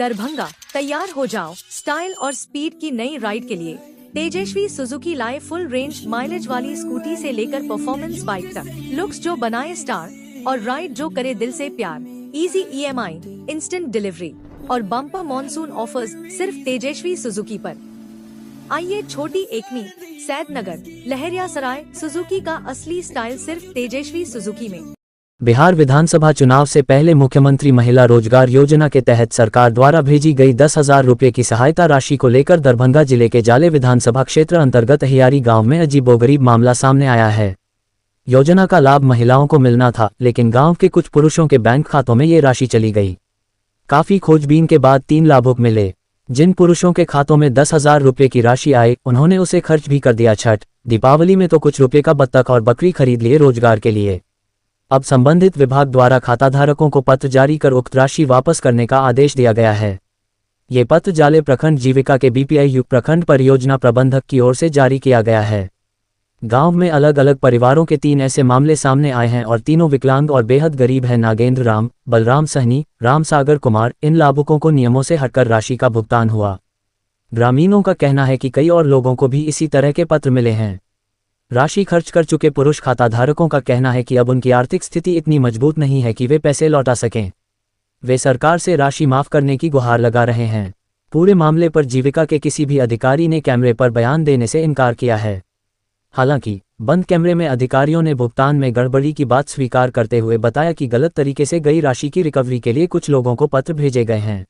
दरभंगा, तैयार हो जाओ स्टाइल और स्पीड की नई राइड के लिए। तेजस्वी सुजुकी लाए फुल रेंज माइलेज वाली स्कूटी से लेकर परफॉर्मेंस बाइक तक, लुक्स जो बनाए स्टार और राइड जो करे दिल से प्यार। इजी EMI, इंस्टेंट डिलीवरी और बम्पर मॉनसून ऑफर्स सिर्फ तेजस्वी सुजुकी पर। आइए छोटी एकमी, सैदनगर, लहरियासराय, सुजुकी का असली स्टाइल सिर्फ तेजस्वी सुजुकी में। बिहार विधानसभा चुनाव से पहले मुख्यमंत्री महिला रोजगार योजना के तहत सरकार द्वारा भेजी गई 10,000 रुपये की सहायता राशि को लेकर दरभंगा जिले के जाले विधानसभा क्षेत्र अंतर्गत हियारी गांव में अजीबोगरीब मामला सामने आया है। योजना का लाभ महिलाओं को मिलना था, लेकिन गांव के कुछ पुरुषों के बैंक खातों में ये राशि चली गई। काफी खोजबीन के बाद 3 लाभुक मिले। जिन पुरुषों के खातों में 10,000 रुपये की राशि आई, उन्होंने उसे खर्च भी कर दिया। छठ, दीपावली में तो कुछ रुपये का बत्तख और बकरी खरीद लिए रोजगार के लिए। अब संबंधित विभाग द्वारा खाताधारकों को पत्र जारी कर उक्त राशि वापस करने का आदेश दिया गया है। ये पत्र जाले प्रखंड जीविका के BPI प्रखंड परियोजना प्रबंधक की ओर से जारी किया गया है। गांव में अलग अलग परिवारों के 3 ऐसे मामले सामने आए हैं और तीनों विकलांग और बेहद गरीब हैं। नागेंद्र राम, बलराम सहनी, रामसागर कुमार, इन लाभुकों को नियमों से हटकर राशि का भुगतान हुआ। ग्रामीणों का कहना है कि कई और लोगों को भी इसी तरह के पत्र मिले हैं। राशि खर्च कर चुके पुरुष खाताधारकों का कहना है कि अब उनकी आर्थिक स्थिति इतनी मजबूत नहीं है कि वे पैसे लौटा सकें। वे सरकार से राशि माफ करने की गुहार लगा रहे हैं। पूरे मामले पर जीविका के किसी भी अधिकारी ने कैमरे पर बयान देने से इनकार किया है। हालांकि बंद कैमरे में अधिकारियों ने भुगतान में गड़बड़ी की बात स्वीकार करते हुए बताया कि गलत तरीके से गई राशि की रिकवरी के लिए कुछ लोगों को पत्र भेजे गए हैं।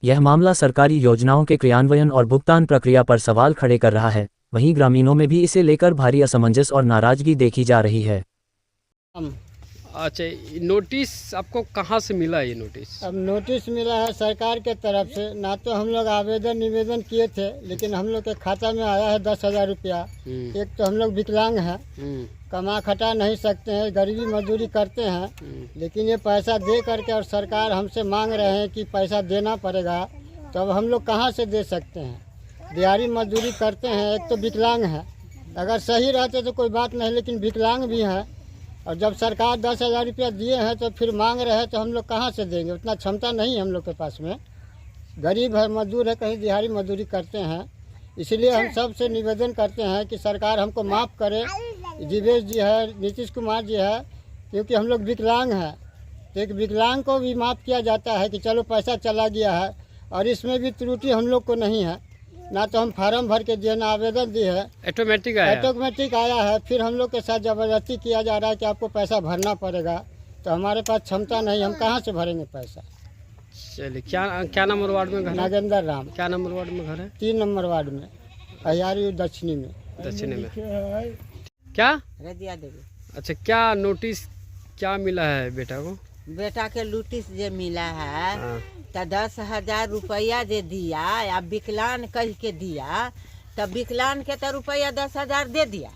यह मामला सरकारी योजनाओं के क्रियान्वयन और भुगतान प्रक्रिया पर सवाल खड़े कर रहा है। वहीं ग्रामीणों में भी इसे लेकर भारी असमंजस और नाराजगी देखी जा रही है। अच्छा, नोटिस आपको कहाँ से मिला? ये नोटिस अब नोटिस मिला है सरकार के तरफ से। ना तो हम लोग आवेदन निवेदन किए थे, लेकिन हम लोग के खाता में आया है 10,000 रुपया। एक तो हम लोग विकलांग हैं, कमा खटा नहीं सकते हैं, गरीबी मजदूरी करते हैं, लेकिन ये पैसा दे करके और सरकार हमसे मांग रहे हैं कि पैसा देना पड़ेगा, तो अब हम लोग कहाँ से दे सकते हैं? दिहाड़ी मजदूरी करते हैं, एक तो विकलांग है। अगर सही रहते तो कोई बात नहीं, लेकिन विकलांग भी हैं और जब सरकार 10,000 रुपया दिए हैं तो फिर मांग रहे हैं, तो हम लोग कहाँ से देंगे? उतना क्षमता नहीं है हम लोग के पास में। गरीब है, मजदूर है, कहीं दिहाड़ी मजदूरी करते हैं। इसलिए हम सबसे निवेदन करते हैं कि सरकार हमको माफ़ करे। जीवेश जी है, नीतीश कुमार जी है, क्योंकि हम लोग विकलांग हैं, तो एक विकलांग को भी माफ़ किया जाता है कि चलो पैसा चला गया है, और इसमें भी त्रुटि हम लोग को नहीं है। ना तो हम फार्म भर के दिए, ना आवेदन दिए है, ऑटोमेटिक आया है। फिर हम लोग के साथ ज़बरदस्ती किया जा रहा है कि आपको पैसा भरना पड़ेगा, तो हमारे पास क्षमता नहीं, हम कहाँ से भरेंगे पैसा? चलिए, क्या नंबर वार्ड में घर? नागेंद्र राम। क्या नंबर वार्ड में घर है? 3 नंबर वार्ड में, हियारी दक्षिणी में। क्या रजिया देवी। अच्छा, क्या नोटिस क्या मिला है बेटा को? बेटा के नोटिस जो मिला है तो 10,000 रुपया जो दिया, या विकलांग कह के दिया, तब विकलांग के तो रुपया 10,000 दे दिया।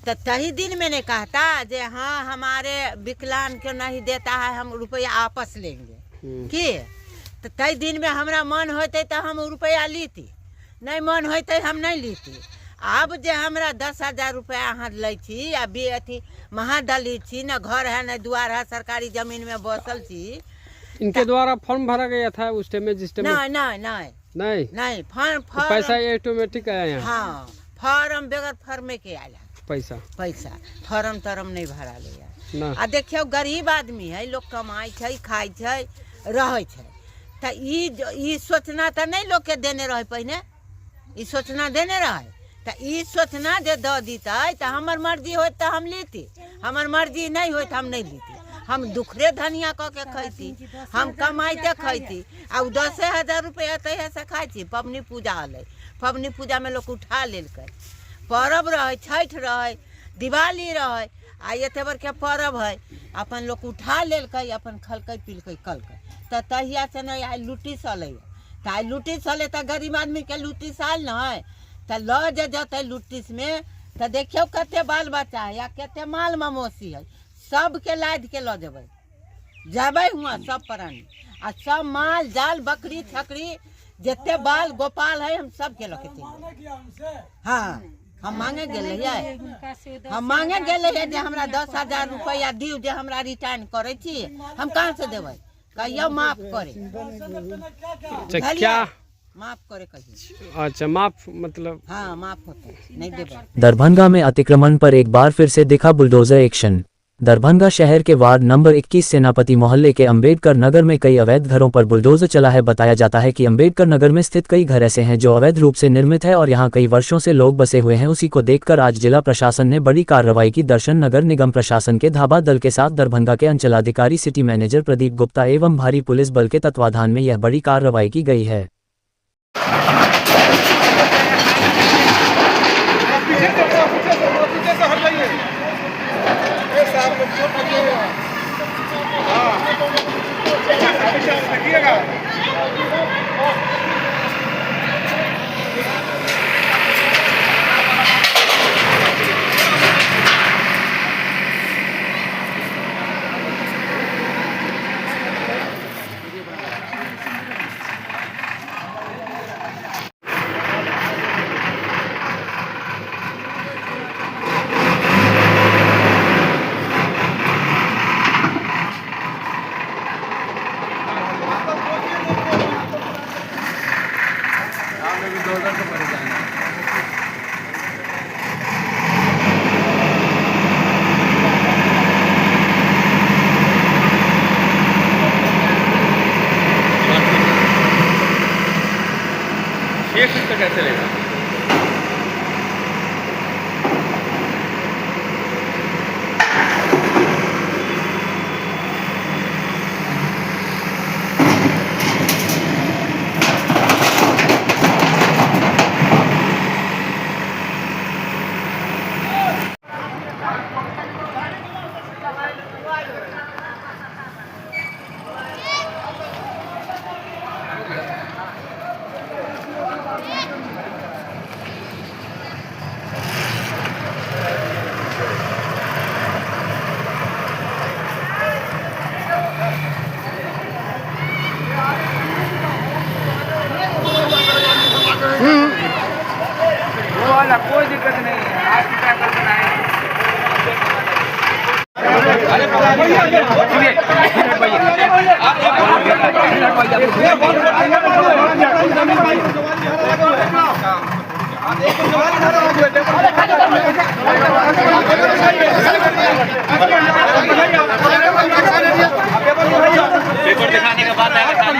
तो तही दिन मैंने कहा था जे हाँ हमारे विकलांग को नहीं देता है, हम रुपया आपस लेंगे कि। तो तही दिन में हमारा मन होते तो हम रुपया लीती, नहीं मन होते हम नहीं लीती। अब जे हमरा 10,000 रुपया अहाँ लै छी, अभी अथी महादलित छी, न घर है न द्वार है, सरकारी जमीन में बसल छी। इनके द्वारा फॉर्म भरा गया था उस टाइम में, जिस टाइम नहीं फॉर्म पैसा ऑटोमेटिक आया है। हाँ, फॉर्म बगैर फॉर्म के आया पैसा फॉर्म तरम नहीं भरा लिया। आ देखियो गरीब आदमी है, लोग कमाई छै, खाई छै, रहे छै, तो ई सोचना तो नहीं लोग के देने रहे, पहले ई सोचना देने रहे, तो ई सोचना जे द दीते तो हमर मर्जी हो तो हम लेती, हमर मर्जी नहीं हो तो हम नहीं लेती। हम दुखरे धनिया कह के खैती, हम कमाइते खैती, और 10,000 रुपया तहे से खाई थी। पबनी पूजा हल, पबनी पूजा में लोग उठा लेलकै, पर्व रहे, छठ रहे, दिवाली रहे, आ एतेबर के पर्व है, अपन लोग उठा लेलकै, अपन खलकै पिलकै कलकै। तो तहिया से नहीं आई लुटिस अलै, तो आई लुटिस अलै तो गरीब आदमी के लुटिस आयल न है, तो ल जते लुटिस में, तो देखियो कते बाल बच्चा है या कते माल ममोसी है, सबके लाद के ल जेबै हुआ सब प्राणी, आ सब माल जाल बकरी छकरी जिते बाल गोपाल है, हम सब के लके। हाँ, हम मांगे गेले जे हमरा 10,000 रुपया दियो, जे हमरा रिटर्न करे छी, हम कहाँ से देबै? कहियो माफ करे, अच्छा क्या माफ करे कहियो। अच्छा माफ मतलब हाँ माफ होता है, नहीं देबे। दरभंगा में अतिक्रमण पर एक बार फिर से दिखा बुलडोजर एक्शन। दरभंगा शहर के वार्ड नंबर 21 सेनापति मोहल्ले के अंबेडकर नगर में कई अवैध घरों पर बुलडोजर चला है। बताया जाता है कि अंबेडकर नगर में स्थित कई घर ऐसे हैं जो अवैध रूप से निर्मित है और यहां कई वर्षों से लोग बसे हुए हैं। उसी को देखकर आज जिला प्रशासन ने बड़ी कार्रवाई की। दर्शन नगर निगम प्रशासन के धाबा दल के साथ दरभंगा के अंचलाधिकारी सिटी मैनेजर प्रदीप गुप्ता एवं भारी पुलिस बल के तत्वाधान में यह बड़ी कार्रवाई की गई है। कैसे लेगा? कोई दिक्कत नहीं है, आज की पैकल बनाएंगे। पेपर दिखाने के बाद खाली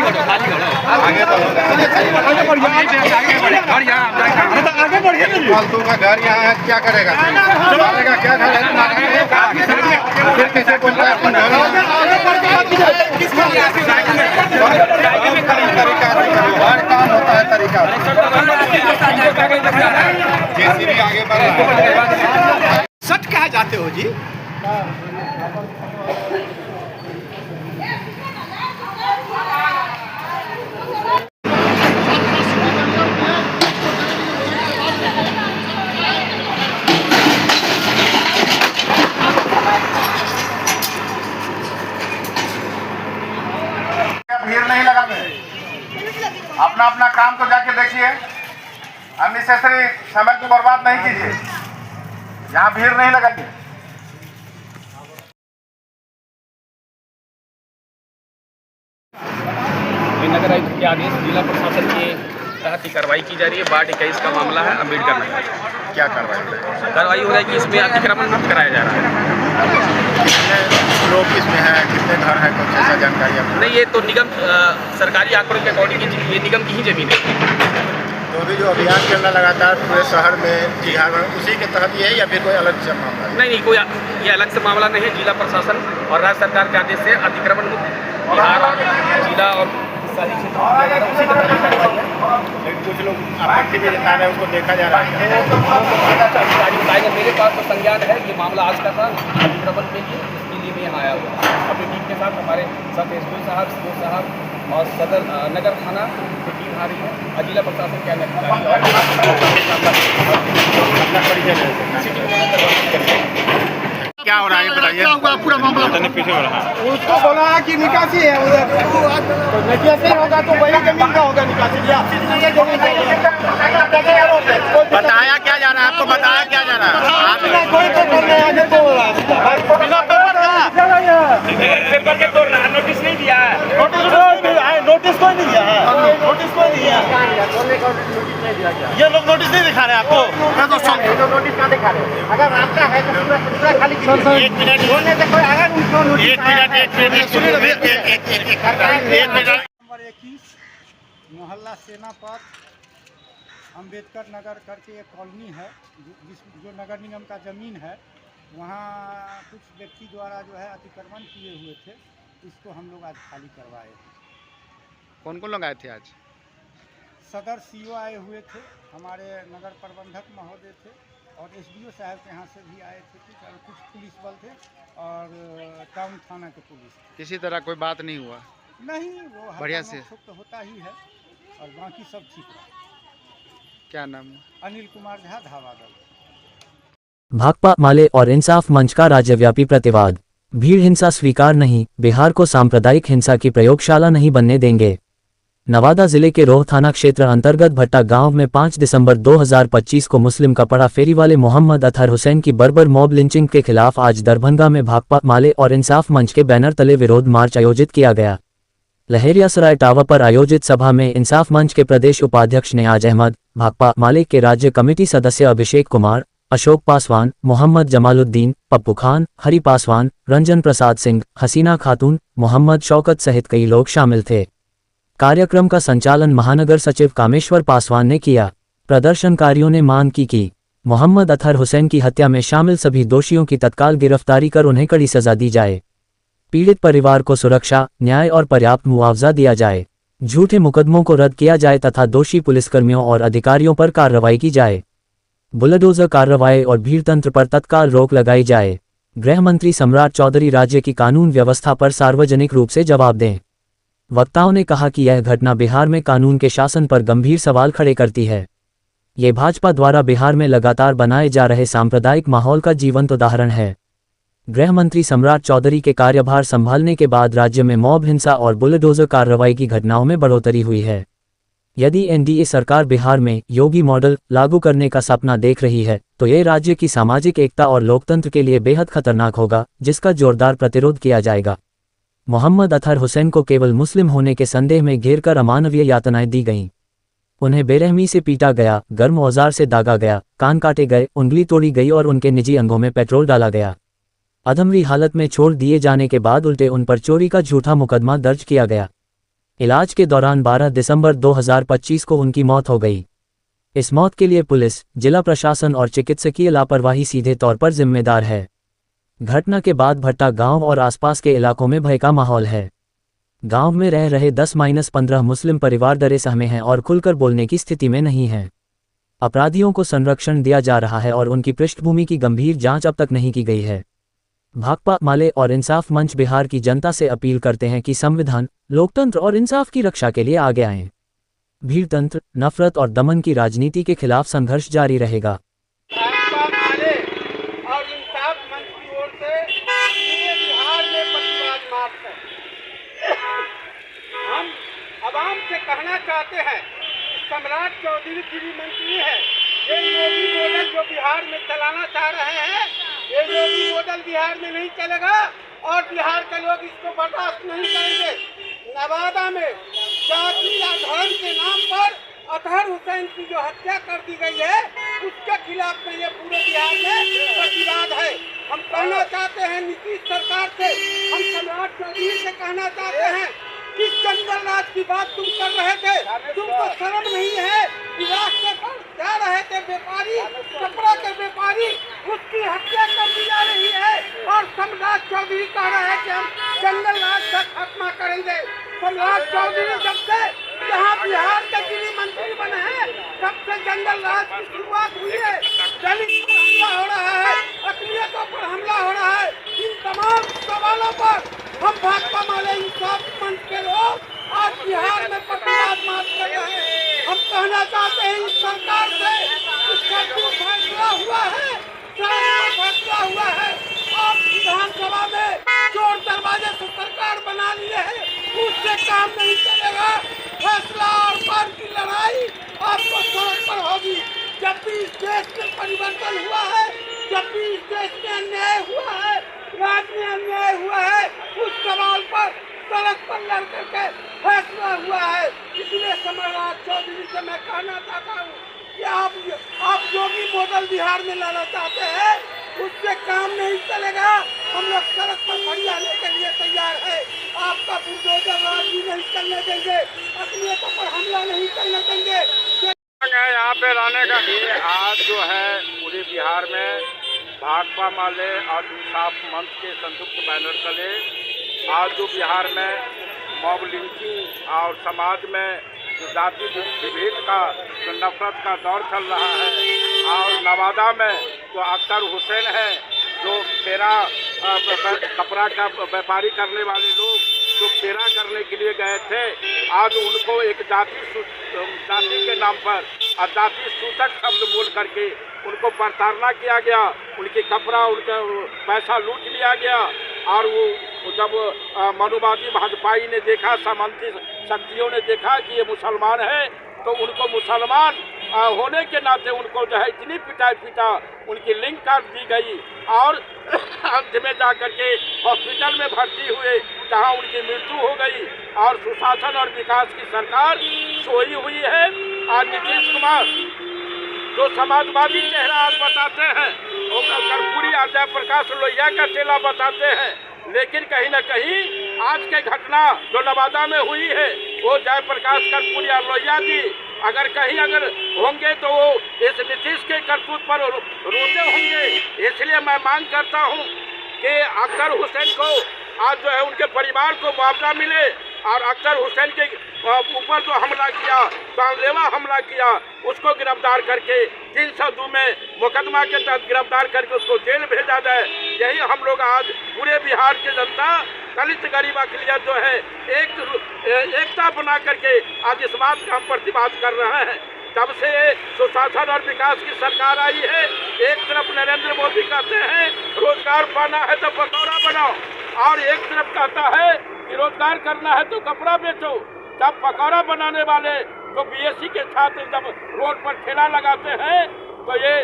आगे बढ़िए। फालतू का घर यहाँ है, क्या करेगा? क्या फिर कैसे बोलता है? काम होता है तरीका। जेसीबी आगे बढ़ रहा है। सच कहा जाते हो जी? भीड़ नहीं लगावे, अपना अपना काम को जाके देखिए, अननेसेसरी समय को बर्बाद नहीं कीजिए, यहाँ भीड़ नहीं लगाइए। नगर आयुक्त के आदेश जिला प्रशासन के तहत कार्रवाई की जा रही है। वार्ड 21 का मामला है अंबेडकर नगर। क्या कार्रवाई हो रहा है कि इसमें अतिक्रमण मुक्त कराया जा रहा है। कितने लोग इसमें हैं, कितने घर हैं, कुछ ऐसा जानकारी आपको? नहीं, ये तो निगम सरकारी आंकड़ों के अकॉर्डिंग ये निगम की ही जमीन है। तो अभी जो अभियान चल रहा लगातार पूरे शहर में, बिहार में, उसी के तहत ये है या फिर कोई अलग से मामला है? नहीं, कोई ये अलग से मामला नहीं है। जिला प्रशासन और राज्य सरकार के आदेश से अतिक्रमण मुक्त बिहार जिला और शहरी क्षेत्र उसी के तहत कार्रवाई है। लेकिन कुछ लोग आपत्ति भी जता रहे हैं, उसको देखा जा रहा है। मेरे पास तो संज्ञान है, ये मामला आज का था। अतिक्रमण के लिए मैं यहाँ आया हुआ अपनी टीम के साथ। हमारे सब एसपी साहब, सीओ साहब और सदर नगर थाना की टीम आ रही है और जिला प्रशासन के क्या हो रहा है बताइए? पूरा मामला पीछे हो रहा है। उसको बोला कि निकासी है उधर, निकासी होगा तो वही जमीन का होगा निकासी। बताया क्या जा रहा है आपको? बताया क्या जा रहा है? कोई पेपर नहीं, आगे तो बिना पेपर का पेपर के तो नोटिस नहीं दिया है। दिया गया? ये लोग नोटिस नहीं दिखा रहे आपको? मैं तो सब ये नोटिस कहाँ दिखा रहे हैं? अगर रास्ता है तो पूरा खाली कीजिए। एक मिनट बोलने से कोई अगर उनको नोटिस आया है, सुनिए ना, एक मिनट। नंबर 21 मोहल्ला सेनापत अंबेडकर नगर करके एक कॉलोनी है, जो नगर निगम का ज़मीन है, वहाँ कुछ व्यक्ति द्वारा जो है अतिक्रमण किए हुए थे, इसको हम लोग आज खाली करवाए। कौन कौन लोग आए थे आज? सदर सीओ आए हुए थे, हमारे नगर प्रबंधक महोदय थे और एसडीओ साहब के यहाँ से भी आए थे, और कुछ पुलिस बल थे और टाउन थाना के पुलिस। किसी तरह कोई बात नहीं हुआ? नहीं, वो बढ़िया से तो होता ही है और बाकी सब ठीक है। क्या नाम? अनिल कुमार झा, धावा दल। भाकपा माले और इंसाफ मंच का राज्यव्यापी प्रतिवाद। भीड़ हिंसा स्वीकार नहीं, बिहार को सांप्रदायिक हिंसा की प्रयोगशाला नहीं बनने देंगे। नवादा जिले के रोह थाना क्षेत्र अंतर्गत भट्टा गांव में 5 दिसंबर 2025 को मुस्लिम कपड़ा फेरी वाले मोहम्मद अतहर हुसैन की बर्बर मॉब लिंचिंग के खिलाफ आज दरभंगा में भाकपा माले और इंसाफ मंच के बैनर तले विरोध मार्च आयोजित किया गया। लहेरियासराय टावर पर आयोजित सभा में इंसाफ मंच के प्रदेश उपाध्यक्ष नियाज अहमद, भाकपा माले के राज्य कमेटी सदस्य अभिषेक कुमार, अशोक पासवान, मोहम्मद जमालुद्दीन, पप्पू खान, हरि पासवान, रंजन प्रसाद सिंह, हसीना खातून, मोहम्मद शौकत सहित कई लोग शामिल थे। कार्यक्रम का संचालन महानगर सचिव कामेश्वर पासवान ने किया। प्रदर्शनकारियों ने मांग की मोहम्मद अतहर हुसैन की हत्या में शामिल सभी दोषियों की तत्काल गिरफ्तारी कर उन्हें कड़ी सजा दी जाए। पीड़ित परिवार को सुरक्षा, न्याय और पर्याप्त मुआवजा दिया जाए। झूठे मुकदमों को रद्द किया जाए तथा दोषी पुलिसकर्मियों और अधिकारियों पर कार्रवाई की जाए। बुलडोजर कार्रवाई और भीड़ तंत्र पर तत्काल रोक लगाई जाए। गृह मंत्री सम्राट चौधरी राज्य की कानून व्यवस्था पर सार्वजनिक रूप से जवाब दें। वक्ताओं ने कहा कि यह घटना बिहार में कानून के शासन पर गंभीर सवाल खड़े करती है। ये भाजपा द्वारा बिहार में लगातार बनाए जा रहे सांप्रदायिक माहौल का जीवंत उदाहरण है। गृह मंत्री सम्राट चौधरी के कार्यभार संभालने के बाद राज्य में मॉब हिंसा और बुलडोजर कार्रवाई की घटनाओं में बढ़ोतरी हुई है। यदि एनडीए सरकार बिहार में योगी मॉडल लागू करने का सपना देख रही है, तो ये राज्य की सामाजिक एकता और लोकतंत्र के लिए बेहद खतरनाक होगा, जिसका जोरदार प्रतिरोध किया जाएगा। मोहम्मद अतहर हुसैन को केवल मुस्लिम होने के संदेह में घेरकर अमानवीय यातनाएं दी गईं। उन्हें बेरहमी से पीटा गया, गर्म औजार से दागा गया, कान काटे गए, उंगली तोड़ी गई और उनके निजी अंगों में पेट्रोल डाला गया। अधमरी हालत में छोड़ दिए जाने के बाद उल्टे उन पर चोरी का झूठा मुकदमा दर्ज किया गया। इलाज के दौरान 12 दिसंबर 2025 को उनकी मौत हो गई। इस मौत के लिए पुलिस, जिला प्रशासन और चिकित्सकीय लापरवाही सीधे तौर पर जिम्मेदार है। घटना के बाद भट्टा गांव और आसपास के इलाकों में भय का माहौल है। गांव में रह रहे 10-15 मुस्लिम परिवार डरे सहमे हैं और खुलकर बोलने की स्थिति में नहीं हैं। अपराधियों को संरक्षण दिया जा रहा है और उनकी पृष्ठभूमि की गंभीर जांच अब तक नहीं की गई है। भाकपा माले और इंसाफ मंच बिहार की जनता से अपील करते हैं कि संविधान, लोकतंत्र और इंसाफ की रक्षा के लिए आगे आएं। भीड़ तंत्र, नफरत और दमन की राजनीति के खिलाफ संघर्ष जारी रहेगा। भाकपा माले और इंसाफ मंच की ओर से पूरे बिहार में प्रतिवाद मार्च है। हम आवाम से कहना चाहते हैं कि सम्राट चौधरी गृह मंत्री है, ये योगी मॉडल जो बिहार में चलाना चाह रहे हैं, ये योगी मॉडल बिहार में नहीं चलेगा और बिहार के लोग इसको बर्दाश्त नहीं करेंगे। नवादा में जाति या धर्म के नाम पर अतहर हुसैन की जो हत्या कर दी गई है, उसके खिलाफ में ये पूरे बिहार में प्रतिवाद है। हम कहना चाहते हैं नीतीश सरकार से, हम सम्राट चौधरी से कहना चाहते हैं कि जंगल राज की बात तुम कर रहे थे, तुमको शर्म नहीं है कि रास्ते पर जा रहे थे व्यापारी, कपड़ा के व्यापारी, उसकी हत्या कर दी जा रही है और सम्राट चौधरी कह रहे हैं कि हम जंगल राज का खात्मा करेंगे। सम्राट चौधरी जब से यहाँ बिहार के गृह मंत्री बने हैं, तब से जंगल राज की शुरुआत हुई है। दलित पर हमला हो रहा है, अकलियतों पर हमला हो रहा है। इन तमाम सवालों पर हम भाकपा माले इंसाफ मंच के लोग आज बिहार में प्रतिवाद मार्च कर रहे हैं। हम कहना चाहते हैं इस सरकार से, इसका जो फैसला हुआ है, फैसला हुआ है, आप विधानसभा में चोर दरवाजे से सरकार बना लिए है, उससे काम नहीं चलेगा। फैसला और पार की लड़ाई आपको सड़क पर होगी। जब भी इस देश में परिवर्तन हुआ है, जब भी इस देश में अन्याय हुआ है, राज्य में अन्याय हुआ है, उस सवाल पर सड़क पर लड़ करके फैसला हुआ है। इसलिए सम्राट चौधरी से मैं कहना चाहता हूँ कि आप योगी मॉडल बिहार में लाना चाहते हैं, उससे काम नहीं चलेगा। हम लोग सड़क पर फरियाने के लिए तैयार है। आपका बुलडोजर राज भी नहीं चलने देंगे, अकलियतों पर हमला नहीं करने देंगे। यहाँ पे रहने का आज जो है पूरे बिहार में भाकपा माले और इंसाफ मंच के संयुक्त बैनर तले आज जो बिहार में मॉब लिंचिंग और समाज में जो जाति विभेद का जो नफरत का दौर चल रहा है, और नवादा में जो अख्तर हुसैन है, जो फेरा कपड़ा का व्यापारी करने वाले लोग जो फेरा करने के लिए गए थे, आज उनको एक जाति के नाम पर जाति सूचक शब्द बोल करके उनको प्रताड़ना किया गया, उनके कपड़ा उनका पैसा लूट लिया गया। और वो जब मनुवादी भाजपाई ने देखा, सामंती शक्तियों ने देखा कि ये मुसलमान है, तो उनको मुसलमान होने के नाते उनको जो है इतनी पिटाई पीटा, उनकी लिंक काट दी गई और अंत में जाकर के हॉस्पिटल में भर्ती हुए, जहां उनकी मृत्यु हो गई। और सुशासन और विकास की सरकार सोई हुई है। आज नीतीश कुमार जो समाजवादी चेहरा आज बताते हैं, वो कर्पूरी और जयप्रकाश लोहिया का चेला बताते हैं, लेकिन कहीं न कहीं आज के घटना जो नवादा में हुई है, वो जयप्रकाश कर्पूरी और लोहिया जी अगर होंगे तो वो इस नीतीश के करतूत पर रोते होंगे। इसलिए मैं मांग करता हूँ कि अख्तर हुसैन को आज जो है उनके परिवार को मुआवजा मिले, और अख्तर हुसैन के ऊपर जो हमला किया, जानलेवा हमला किया, उसको गिरफ्तार करके 302 में मुकदमा के तहत गिरफ्तार करके उसको जेल भेजा जाए। यही हम लोग आज पूरे बिहार की जनता दलित गरीब अकलियत जो है एकता बना करके आज इस बात का हम प्रतिवाद कर रहे हैं। जब से सुशासन और विकास की सरकार आई है, एक तरफ नरेंद्र मोदी कहते हैं रोजगार पाना है तो पकौड़ा बनाओ, और एक तरफ कहता है कि रोजगार करना है तो कपड़ा बेचो। जब पकौड़ा बनाने वाले जो बीएससी के छात्र जब रोड पर ठेला लगाते हैं, तो ये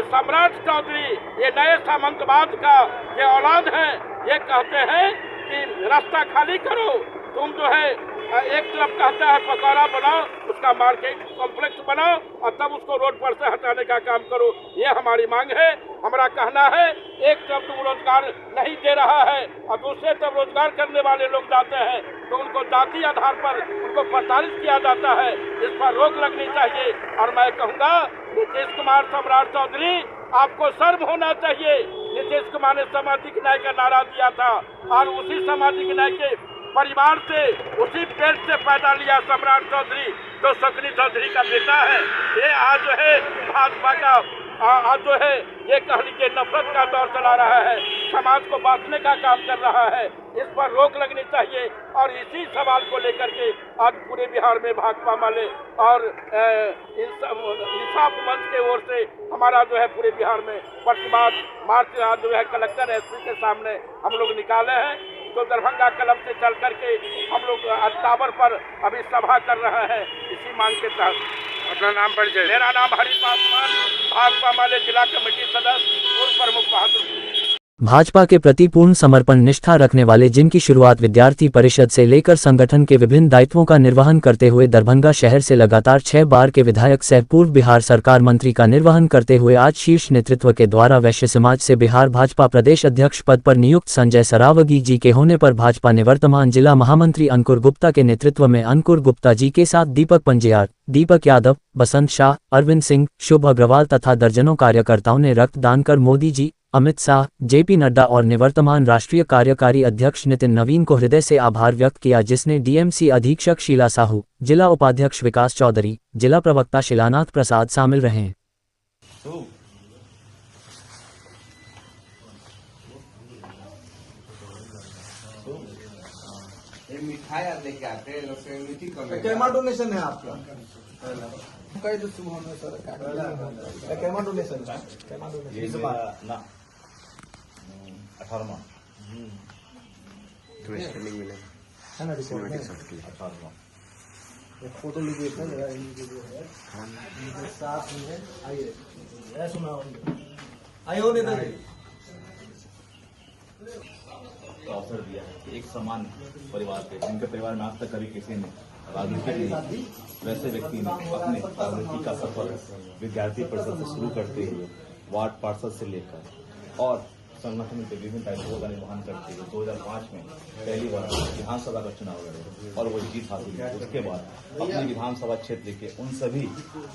सम्राट चौधरी, ये नए सामंतवाद का ये औलाद है, ये कहते हैं कि रास्ता खाली करो। तुम जो है एक तरफ कहता है पकौड़ा बनाओ, उसका मार्केट कॉम्प्लेक्स बनाओ, और तब उसको रोड पर से हटाने का काम करो। ये हमारी मांग है। हमारा कहना है, एक तरफ तुम रोजगार नहीं दे रहा है और दूसरे तरफ रोजगार करने वाले लोग जाते हैं तो उनको जाति आधार पर उनको प्रताड़ित किया जाता है। इस पर रोक लगनी चाहिए। और मैं कहूँगा नीतीश कुमार, सम्राट चौधरी, आपको शर्म होना चाहिए। नीतीश कुमार ने सामाजिक न्याय का नारा दिया था, और उसी सामाजिक न्याय के परिवार से, उसी पेट से पैदा लिया सम्राट चौधरी, जो शकुनी चौधरी का बेटा है। ये आज जो है भाजपा का आज जो है ये कह लीजिए नफरत का दौर चला रहा है, समाज को बांटने का काम कर रहा है। इस पर रोक लगनी चाहिए। और इसी सवाल को लेकर के आज पूरे बिहार में भाकपा माले और इंसाफ मंच के ओर से हमारा जो है पूरे बिहार में प्रतिवाद मार्च आज जो है कलेक्टर एसपी के सामने हम लोग निकाले हैं। तो दरभंगा क्लब से चल करके हम लोग टावर पर अभी सभा कर रहे हैं इसी मांग के तहत। अपना नाम परिचय। मेरा नाम हरि पासवान, भाकपा माले जिला कमेटी सदस्य और प्रमुख बहादुर। भाजपा के प्रति पूर्ण समर्पण निष्ठा रखने वाले, जिनकी शुरुआत विद्यार्थी परिषद से लेकर संगठन के विभिन्न दायित्वों का निर्वहन करते हुए दरभंगा शहर से लगातार 6 बार के विधायक सह पूर्व बिहार सरकार मंत्री का निर्वहन करते हुए आज शीर्ष नेतृत्व के द्वारा वैश्य समाज से बिहार भाजपा प्रदेश अध्यक्ष पद पर नियुक्त संजय सरावगी जी के होने पर भाजपा निवर्तमान जिला महामंत्री अंकुर गुप्ता के नेतृत्व में अंकुर गुप्ता जी के साथ दीपक पंजियार, दीपक यादव, बसंत शाह, अरविंद सिंह, शुभ अग्रवाल तथा दर्जनों कार्यकर्ताओं ने रक्तदान कर मोदी जी, अमित शाह, जेपी नड्डा और निवर्तमान राष्ट्रीय कार्यकारी अध्यक्ष नितिन नवीन को हृदय से आभार व्यक्त किया, जिसने डीएमसी अधीक्षक शीला साहू, जिला उपाध्यक्ष विकास चौधरी, जिला प्रवक्ता शिलानाथ प्रसाद शामिल रहे। मिठाई लेके आते हैं लोग से मीठी कर कैमा डोनेशन है आपका? कई तो शुभ होने सर कैमा डोनेशन ये ना 18वां तो स्पेलिंग मिलेगा है ना रिपोर्ट में 18वां एक फोटो लीजिए था जरा इनके साथ में आइए ये सुनाओ आइए नेता जी अवसर दिया है एक समान परिवार के जिनके परिवार में आज तक कभी किसी ने राजनीति में वैसे व्यक्ति ने अपने राजनीति का सफर विद्यार्थी परिषद से शुरू करते हुए वार्ड पार्षद से लेकर और संगठन के विभिन्न दायित्वों का निर्वहन करते हुए 2005 में पहली बार विधानसभा का चुनाव लड़े और वो जीत हासिल की। उसके बाद अपने विधानसभा क्षेत्र के उन सभी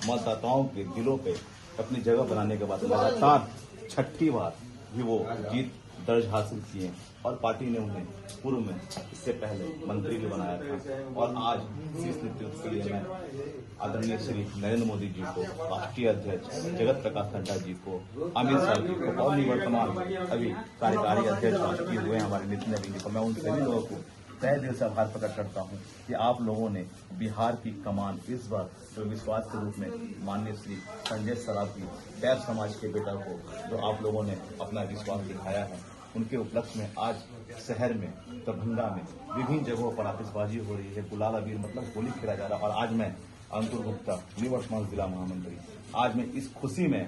मतदाताओं के दिलों पे अपनी जगह बनाने के बाद लगातार 6ठी बार भी वो जीत दर्ज हासिल किए और पार्टी ने उन्हें पूर्व में इससे पहले मंत्री भी बनाया था। और आज इस नेतृत्व के लिए मैं आदरणीय श्री नरेंद्र मोदी जी को, राष्ट्रीय अध्यक्ष जगत प्रकाश नड्डा जी को, अमित शाह जी को और निवर्तमान अभी कार्यकारी अध्यक्ष राष्ट्रीय हुए हमारे नितिन नवीन जी को, मैं उन सभी लोगों को तय दिल से आभार प्रकट करता हूं कि आप लोगों ने बिहार की कमान इस बार जो विश्वास के रूप में माननीय श्री संजय सरावगी पैर समाज के बेटा को जो आप लोगों ने अपना विश्वास दिखाया है, उनके उपलक्ष्य में आज शहर में, दरभंगा में विभिन्न जगहों पर आतिशबाजी हो रही है, गुलाल अबीर मतलब होली खेला जा रहा है। और आज मैं अंकुर गुप्ता, निवर्तमान जिला महामंत्री, आज मैं इस खुशी में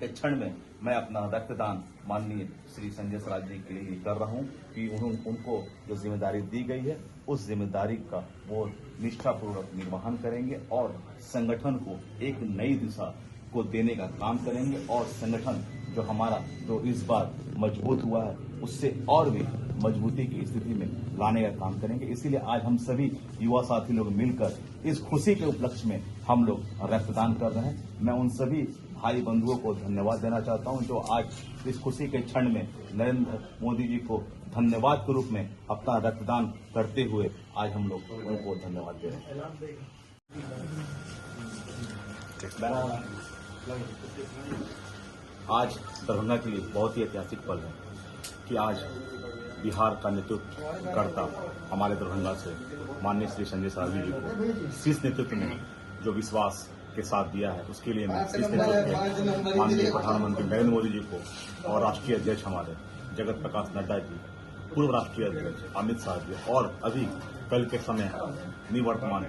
के क्षण में मैं अपना रक्तदान माननीय श्री संजय सराज जी के लिए कर रहा हूं कि उनको जो जिम्मेदारी दी गई है उस जिम्मेदारी का वो निष्ठापूर्वक निर्वहन करेंगे और संगठन को एक नई दिशा को देने का काम करेंगे और संगठन जो हमारा जो इस बार मजबूत हुआ है उससे और भी मजबूती की स्थिति में लाने का काम करेंगे। इसीलिए आज हम सभी युवा साथी लोग मिलकर इस खुशी के उपलक्ष्य में हम लोग रक्तदान कर रहे हैं। मैं उन सभी भाई बंधुओं को धन्यवाद देना चाहता हूं जो आज इस खुशी के क्षण में नरेंद्र मोदी जी को धन्यवाद के रूप में अपना रक्तदान करते हुए आज हम लोग उनको धन्यवाद दे रहे हैं। आज दरभंगा के लिए बहुत ही ऐतिहासिक पल है कि आज बिहार का नेतृत्व करता हमारे दरभंगा से माननीय श्री संजय सरावगी जी को शीर्ष नेतृत्व ने जो विश्वास के साथ दिया है उसके लिए मैं शीर्ष नेतृत्व में माननीय प्रधानमंत्री नरेंद्र मोदी जी को और राष्ट्रीय अध्यक्ष हमारे जगत प्रकाश नड्डा जी, पूर्व राष्ट्रीय अध्यक्ष अमित शाह जी और अभी कल के समय निवर्तमान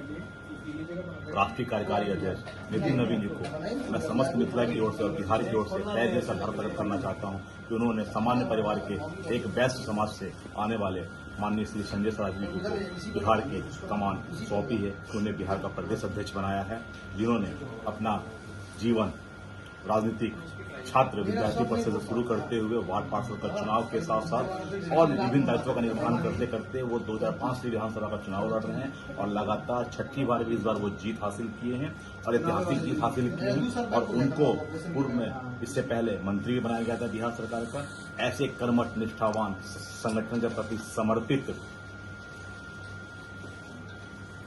राष्ट्रीय कार्यकारी अध्यक्ष नितिन नवीन जी को मैं समस्त मिथिला की ओर से और बिहार की ओर से तय दिल से आभार प्रकट करना चाहता हूं कि उन्होंने सामान्य परिवार के एक वैश्य समाज से आने वाले माननीय श्री संजय सरावगी जी को बिहार की कमान सौंपी है, उन्हें बिहार का प्रदेश अध्यक्ष बनाया है, जिन्होंने अपना जीवन राजनीतिक छात्र विद्यार्थी परिषद से शुरू करते हुए वार्ड पार्षद का चुनाव के साथ साथ और विभिन्न दायित्वों का निर्वहन करते करते वो 2005 से विधानसभा का चुनाव लड़ रहे हैं और लगातार 6ठी बार भी इस बार वो जीत हासिल किए हैं और ऐतिहासिक जीत हासिल की है। और उनको पूर्व में इससे पहले मंत्री बनाया गया था बिहार सरकार का। ऐसे कर्मठ निष्ठावान संगठन के प्रति समर्पित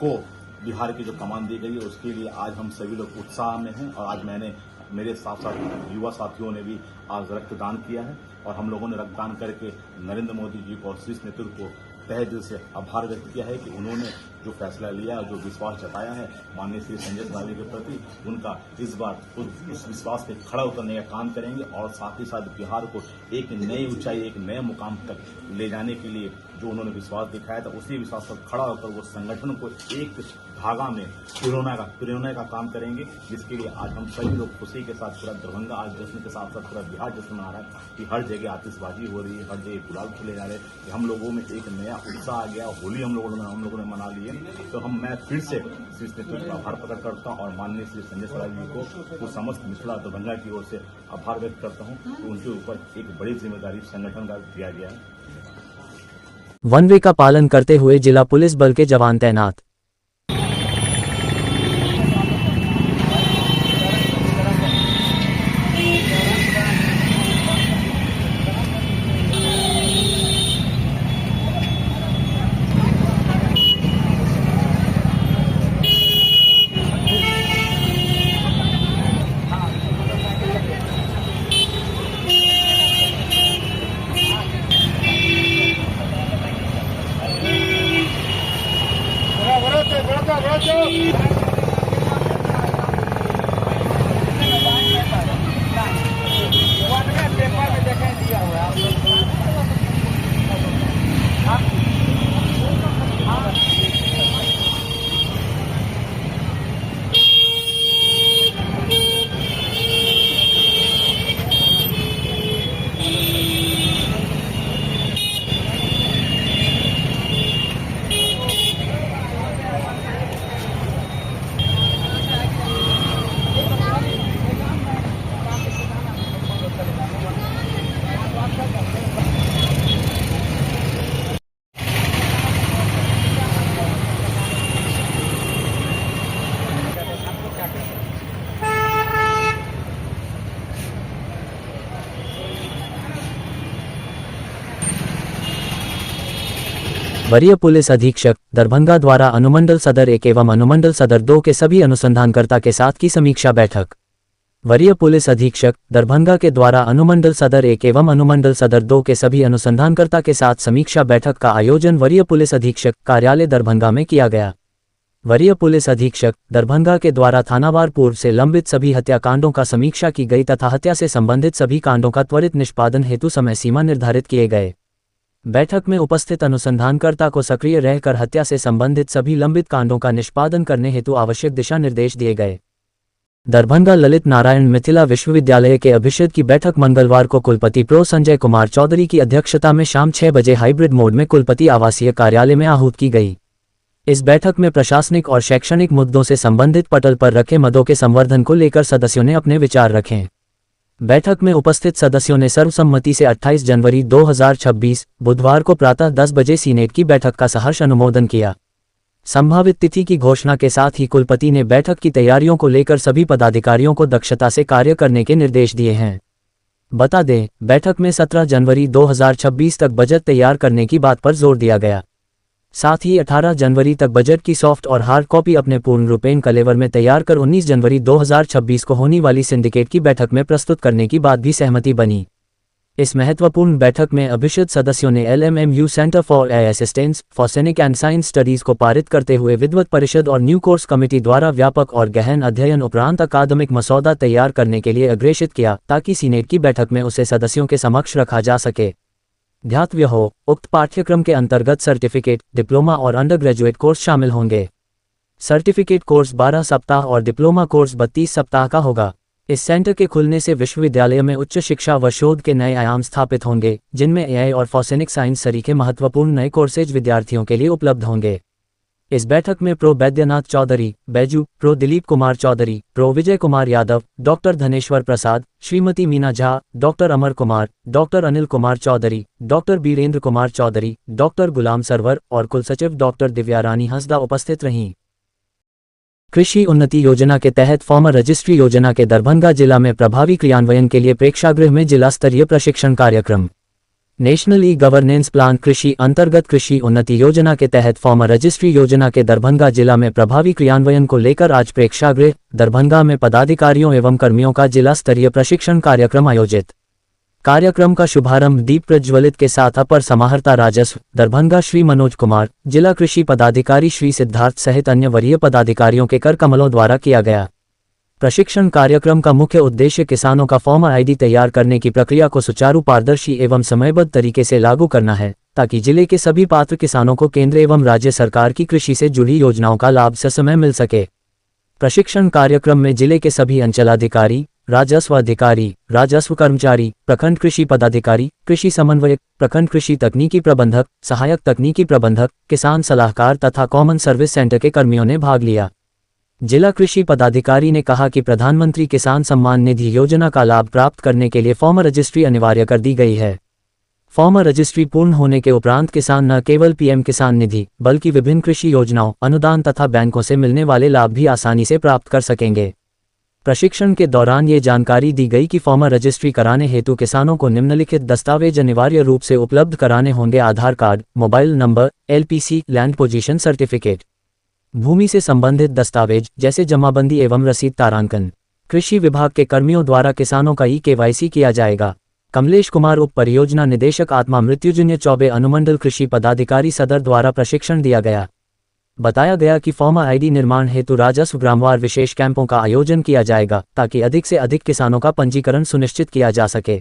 को बिहार की जो कमान दी गई है उसके लिए आज हम सभी लोग उत्साह में हैं और आज मेरे साथ साथ युवा साथियों ने भी आज रक्तदान किया है और हम लोगों ने रक्तदान करके नरेंद्र मोदी जी को और शीर्ष नेतृत्व को तहे दिल से आभार व्यक्त किया है कि उन्होंने जो फैसला लिया, जो विश्वास जताया है माननीय श्री संजय सरावगी के प्रति, उनका इस बार उस विश्वास पे खड़ा उतरने का काम करेंगे और साथ ही साथ बिहार को एक नई ऊंचाई, एक नए मुकाम तक ले जाने के लिए जो उन्होंने विश्वास दिखाया था उसी विश्वास पर खड़ा होकर वो संगठन को एक धागा में पिरोने का काम करेंगे, जिसके लिए आज हम सभी लोग खुशी के साथ पूरा दरभंगा आज जश्न के साथ साथ पूरा बिहार जश्न मना रहा है कि हर जगह आतिशबाजी हो रही है, हर जगह गुलाल खिले जा रहे हैं, कि हम लोगों में एक नया उत्साह आ गया। होली हम लोगों ने मना ली है। तो मैं फिर से शीर्ष नेतृत्व का आभार प्रकट करता हूँ और माननीय श्री संजय सरावगी को समस्त मिथिला दरभंगा की ओर से आभार व्यक्त करता हूँ कि उनके ऊपर एक बड़ी जिम्मेदारी संगठन का दिया गया है। वन वे का पालन करते हुए जिला पुलिस बल के जवान तैनात। बड़ा वरीय पुलिस अधीक्षक दरभंगा द्वारा अनुमंडल सदर 1 एवं अनुमंडल सदर 2 के सभी अनुसंधानकर्ता के साथ की समीक्षा बैठक। वरीय पुलिस अधीक्षक दरभंगा के द्वारा अनुमंडल सदर 1 एवं अनुमंडल सदर 2 के सभी अनुसंधानकर्ता के साथ समीक्षा बैठक का आयोजन वरीय पुलिस अधीक्षक कार्यालय दरभंगा में किया गया। वरीय पुलिस अधीक्षक दरभंगा के द्वारा थानावार पूर्व से लंबित सभी हत्याकांडों का समीक्षा की गई तथा हत्या से संबंधित सभी कांडों का त्वरित निष्पादन हेतु समय सीमा निर्धारित किए गए। बैठक में उपस्थित अनुसंधानकर्ता को सक्रिय रहकर हत्या से संबंधित सभी लंबित कांडों का निष्पादन करने हेतु आवश्यक दिशा निर्देश दिए गए। दरभंगा ललित नारायण मिथिला विश्वविद्यालय के अभिषेक की बैठक मंगलवार को कुलपति प्रो संजय कुमार चौधरी की अध्यक्षता में शाम 6 बजे हाइब्रिड मोड में कुलपति आवासीय कार्यालय में आहूत की गई। इस बैठक में प्रशासनिक और शैक्षणिक मुद्दों से संबंधित पटल पर रखे मदों के संवर्धन को लेकर सदस्यों ने अपने विचार रखे। बैठक में उपस्थित सदस्यों ने सर्वसम्मति से 28 जनवरी 2026 बुधवार को प्रातः 10 बजे सीनेट की बैठक का सहर्ष अनुमोदन किया। संभावित तिथि की घोषणा के साथ ही कुलपति ने बैठक की तैयारियों को लेकर सभी पदाधिकारियों को दक्षता से कार्य करने के निर्देश दिए हैं। बता दें, बैठक में 17 जनवरी 2026 तक बजट तैयार करने की बात पर जोर दिया गया। साथ ही 18 जनवरी तक बजट की सॉफ्ट और हार्ड कॉपी अपने पूर्ण रूपेण कलेवर में तैयार कर 19 जनवरी 2026 को होने वाली सिंडिकेट की बैठक में प्रस्तुत करने की बात भी सहमति बनी। इस महत्वपूर्ण बैठक में अभिषिक्त सदस्यों ने LMMU centre for AI assistance forensic and science studies को पारित करते हुए विद्वत परिषद और न्यू कोर्स कमेटी द्वारा व्यापक और गहन अध्ययन उपरांत अकादमिक मसौदा तैयार करने के लिए अग्रेषित किया ताकि सीनेट की बैठक में उसे सदस्यों के समक्ष रखा जा सके। ध्यातव्य हो, उक्त पाठ्यक्रम के अंतर्गत सर्टिफिकेट, डिप्लोमा और अंडर ग्रेजुएट कोर्स शामिल होंगे। सर्टिफिकेट कोर्स 12 सप्ताह और डिप्लोमा कोर्स 32 सप्ताह का होगा। इस सेंटर के खुलने से विश्वविद्यालय में उच्च शिक्षा व शोध के नए आयाम स्थापित होंगे, जिनमें एआई और फॉसेनिक साइंस सरीखे महत्वपूर्ण नए कोर्सेज विद्यार्थियों के लिए उपलब्ध होंगे। इस बैठक में prof Baidyanath Chaudhary Baiju, prof Dilip Kumar Chaudhary, prof Vijay Kumar Yadav, doctor Dhaneshwar Prasad, Shrimati Meena Jha, doctor Amar Kumar, doctor Anil Kumar Chaudhary, doctor Birendra Kumar Chaudhary, doctor Ghulam Sarwar और कुलसचिव डॉक्टर दिव्या रानी हंसदा उपस्थित रहीं। कृषि उन्नति योजना के तहत फार्मर रजिस्ट्री योजना के दरभंगा जिला में प्रभावी क्रियान्वयन के लिए प्रेक्षागृह में जिला स्तरीय प्रशिक्षण कार्यक्रम। नेशनल ई गवर्नेंस प्लान कृषि अंतर्गत कृषि उन्नति योजना के तहत फार्मर रजिस्ट्री योजना के दरभंगा जिला में प्रभावी क्रियान्वयन को लेकर आज प्रेक्षागृह दरभंगा में पदाधिकारियों एवं कर्मियों का जिला स्तरीय प्रशिक्षण कार्यक्रम आयोजित। कार्यक्रम का शुभारंभ दीप प्रज्वलित के साथ अपर समाहर्ता राजस्व दरभंगा श्री मनोज कुमार, जिला कृषि पदाधिकारी श्री सिद्धार्थ सहित अन्य वरीय पदाधिकारियों के कर कमलों द्वारा किया गया। प्रशिक्षण कार्यक्रम का मुख्य उद्देश्य किसानों का फार्मर आईडी तैयार करने की प्रक्रिया को सुचारू, पारदर्शी एवं समयबद्ध तरीके से लागू करना है, ताकि जिले के सभी पात्र किसानों को केंद्र एवं राज्य सरकार की कृषि से जुड़ी योजनाओं का लाभ ससमय मिल सके। प्रशिक्षण कार्यक्रम में जिले के सभी अंचलाधिकारी, राजस्व अधिकारी, राजस्व कर्मचारी, प्रखंड कृषि पदाधिकारी, कृषि समन्वयक, प्रखंड कृषि तकनीकी प्रबंधक, सहायक तकनीकी प्रबंधक, किसान सलाहकार तथा कॉमन सर्विस सेंटर के कर्मियों ने भाग लिया। जिला कृषि पदाधिकारी ने कहा कि प्रधानमंत्री किसान सम्मान निधि योजना का लाभ प्राप्त करने के लिए फार्मर रजिस्ट्री अनिवार्य कर दी गई है। फार्मर रजिस्ट्री पूर्ण होने के उपरांत किसान न केवल पीएम किसान निधि बल्कि विभिन्न कृषि योजनाओं, अनुदान तथा बैंकों से मिलने वाले लाभ भी आसानी से प्राप्त कर सकेंगे। प्रशिक्षण के दौरान ये जानकारी दी गई कि फार्मर रजिस्ट्री कराने हेतु किसानों को निम्नलिखित दस्तावेज अनिवार्य रूप से उपलब्ध कराने होंगे: Aadhaar card, mobile number, LPC, land position certificate, भूमि से संबंधित दस्तावेज जैसे जमाबंदी एवं रसीद तारांकन। कृषि विभाग के कर्मियों द्वारा किसानों का KYC किया जाएगा। कमलेश कुमार उप परियोजना निदेशक आत्मा मृत्युंजय चौबे अनुमंडल कृषि पदाधिकारी सदर द्वारा प्रशिक्षण दिया गया। बताया गया कि फार्मर आईडी निर्माण हेतु राजस्व ग्रामवार विशेष कैंपों का आयोजन किया जाएगा ताकि अधिक से अधिक किसानों का पंजीकरण सुनिश्चित किया जा सके।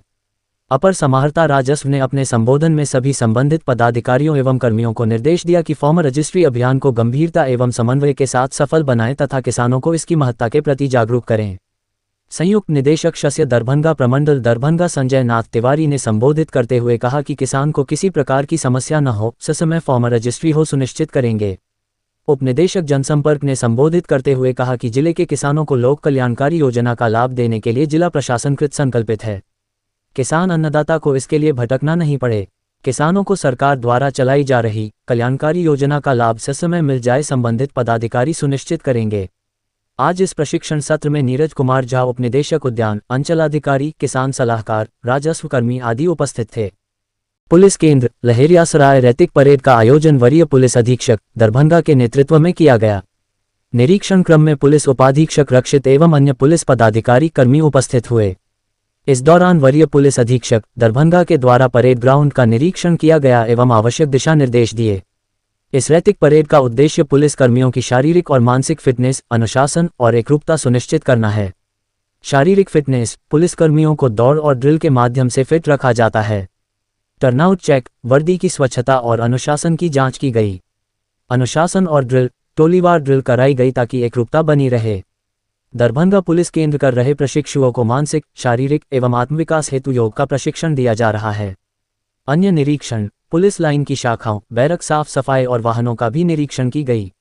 अपर समाहर्ता राजस्व ने अपने संबोधन में सभी संबंधित पदाधिकारियों एवं कर्मियों को निर्देश दिया कि फार्मर रजिस्ट्री अभियान को गंभीरता एवं समन्वय के साथ सफल बनाएं तथा किसानों को इसकी महत्ता के प्रति जागरूक करें। संयुक्त निदेशक शस्य दरभंगा प्रमंडल दरभंगा संजय नाथ तिवारी ने संबोधित करते हुए कहा कि किसान को किसी प्रकार की समस्या न हो, ससमय फार्मर रजिस्ट्री हो सुनिश्चित करेंगे। उप निदेशक जनसंपर्क ने संबोधित करते हुए कहा कि जिले के किसानों को लोक कल्याणकारी योजना का लाभ देने के लिए जिला प्रशासन कृत संकल्पित है। किसान अन्नदाता को इसके लिए भटकना नहीं पड़े। किसानों को सरकार द्वारा चलाई जा रही कल्याणकारी योजना का लाभ ससमय मिल जाए, संबंधित पदाधिकारी सुनिश्चित करेंगे। आज इस प्रशिक्षण सत्र में नीरज कुमार झा उप निदेशक उद्यान, अंचलाधिकारी, किसान सलाहकार, राजस्व कर्मी आदि उपस्थित थे। पुलिस केंद्र लहेरियासराय रैतिक परेड का आयोजन वरीय पुलिस अधीक्षक दरभंगा के नेतृत्व में किया गया। निरीक्षण क्रम में पुलिस उपाधीक्षक रक्षित एवं अन्य पुलिस पदाधिकारी कर्मी उपस्थित हुए। इस दौरान वरीय पुलिस अधीक्षक दरभंगा के द्वारा परेड ग्राउंड का निरीक्षण किया गया एवं आवश्यक दिशा निर्देश दिए। इस रैतिक परेड का उद्देश्य पुलिस कर्मियों की शारीरिक और मानसिक फिटनेस, अनुशासन और एकरूपता सुनिश्चित करना है। शारीरिक फिटनेस, पुलिस कर्मियों को दौड़ और ड्रिल के माध्यम से फिट रखा जाता है। टर्नआउट चेक, वर्दी की स्वच्छता और अनुशासन की जांच की गई। अनुशासन और ड्रिल, टोलीवार ड्रिल कराई गई ताकि एकरूपता बनी रहे। दरभंगा पुलिस केंद्र कर रहे प्रशिक्षुओं को मानसिक, शारीरिक एवं आत्मविकास हेतु योग का प्रशिक्षण दिया जा रहा है। अन्य निरीक्षण, पुलिस लाइन की शाखाओं, बैरक साफ सफाई और वाहनों का भी निरीक्षण की गई।